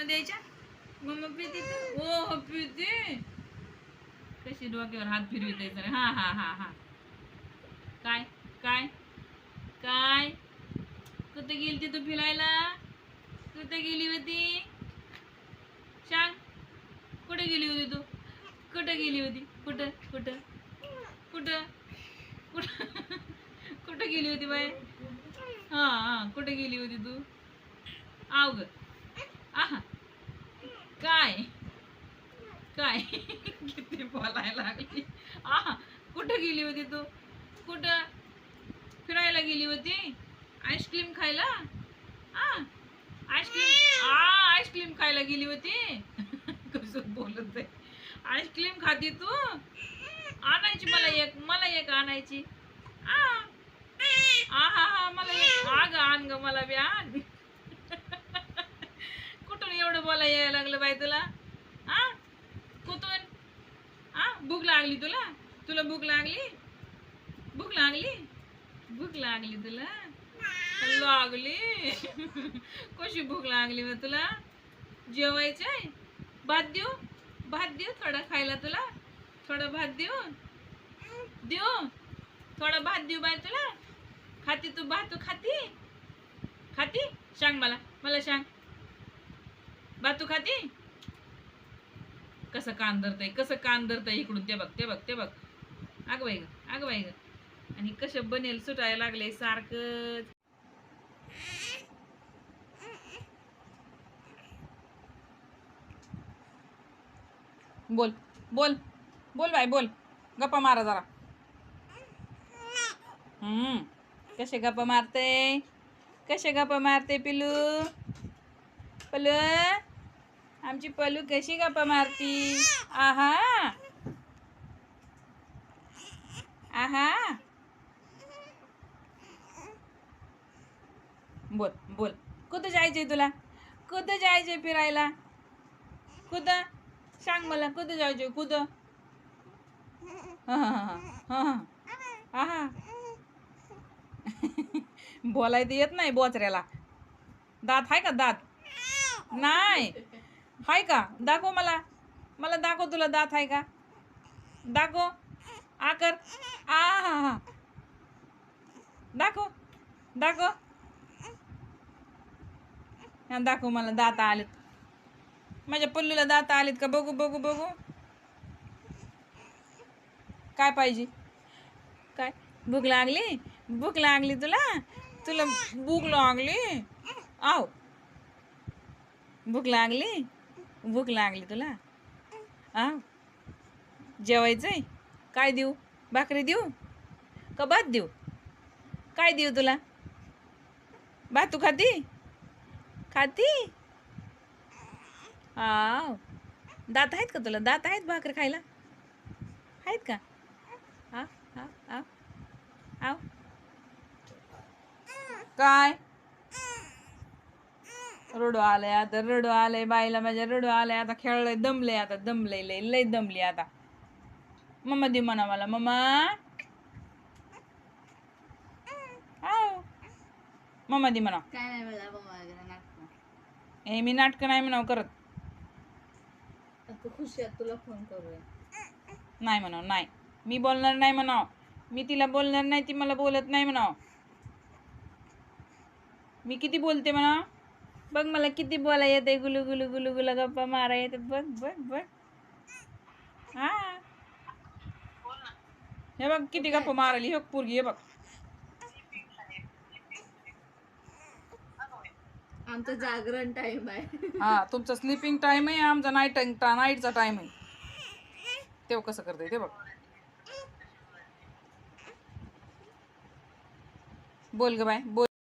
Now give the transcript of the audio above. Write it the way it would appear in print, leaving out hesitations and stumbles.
द्यायच्या? मम्मा पिते तू? हो पिते. कशी डोक्यावर हात फिरविते तर. हा हा हा हा. काय काय काय कुठे गेली तू फिरायला? कुठे गेली होती? सांग, कुठे गेली होती तू? कुठे गेली होती? कुठं कुठं कुठं कुठं कुठे गेली होती बाय? हा हा, कुठे गेली होती तू? आव ग. आहा. काय काय किती बोलायला लागली. आहा, कुठं गेली होती तू? कुठं फिरायला गेली होती? आईस्क्रीम खायला? आईस्क्रीम आईस्क्रीम खायला गेली होती. कसं बोलत आहे. आईस्क्रीम खाती तू? आणायची मला एक आणायची. हा मला एक आग आण ग, मला बी आण. कुठून एवढं बोलायला यायला लागलं बाई तुला? कुठून? भूक लागली तुला? तुला भूक लागली? भूक लागली? भूक लागली तुला? लागली. कशी भूक लागली मग तुला? जेवायचंय? भात देऊ? भात देऊ थोडा खायला तुला? थोडा भात देऊ? देऊ थोडा भात देऊ बाय तुला? खाती तू भात? तू खाती? खाती? सांग मला सांग. भात तू खाती? कसं कान धरतय इकडून. ते बघ ते बघ ते बघ. अगं बाई ग. आणि कसं बनेल सुटायला लागले सारखं. बोल बोल बोल बाई बोल. गप्पा मारा जरा. कसे गप्पा मारते पिलू? पलू, आमची पलू कशी गप्पा मारती? आहा आहा. बोल बोल. कुठं जायचंय तुला? कुठं जायचंय फिरायला? कुठं सांग मला, कुठं जायचंय? कुठं? हा बोलायला येत नाही बोचऱ्याला. दात आहे का? दात नाही हाय का? दाखव मला दाखव. तुला दात आहे का? दाखव. आकर. हा दाखव दाखव. हा दाखव मला. दात आलेत माझ्या पल्लूला. दात आलेत का? बघू बघू बघू. काय पाहिजे? काय भूक लागली? भूक लागली तुला? तुला भूक लागली? आव भूक लागली तुला? आव जेवायचंय? काय देऊ? भाकरी देऊ का भात देऊ? काय देऊ तुला? भात तू खाती? आव दात आहेत का तुला? दात आहेत भाकरी खायला? आहेत का? आव आव काय रडू आलंय आता. रडू आलंय बाईला माझ्या. रडू आलंय आता. खेळलंय दमलंय आता. दमलंय लय दमली आता. मम्मा दे म्हणा मला. मम्मा मम्मा दे म्हणा. काय नाही मला मम्मा हे मी नाटकं नाही म्हणावं करत. खुशी आहे तुला फोन करूया. नाही म्हणाव. नाही मी बोलणार नाही म्हणाव. मी तिला बोलणार नाही. ती मला बोलत नाही म्हणाव. मी किती बोलते म्हणा. बघ मला किती बोला येते. गुलू गुलू गुलू गुला गप्पा मारा येतात. बघ बघ बघ. हा हे बघ किती गप्पा मारायली. हे पोरगी. हे बघ. आमचं जागरण टाइम आहे. हा तुमचा स्लीपिंग टाइम आहे. आमचा नाईटचा टाइम आहे. तेव्हा कसं करते ते बघ. बोल ग बाय बोल.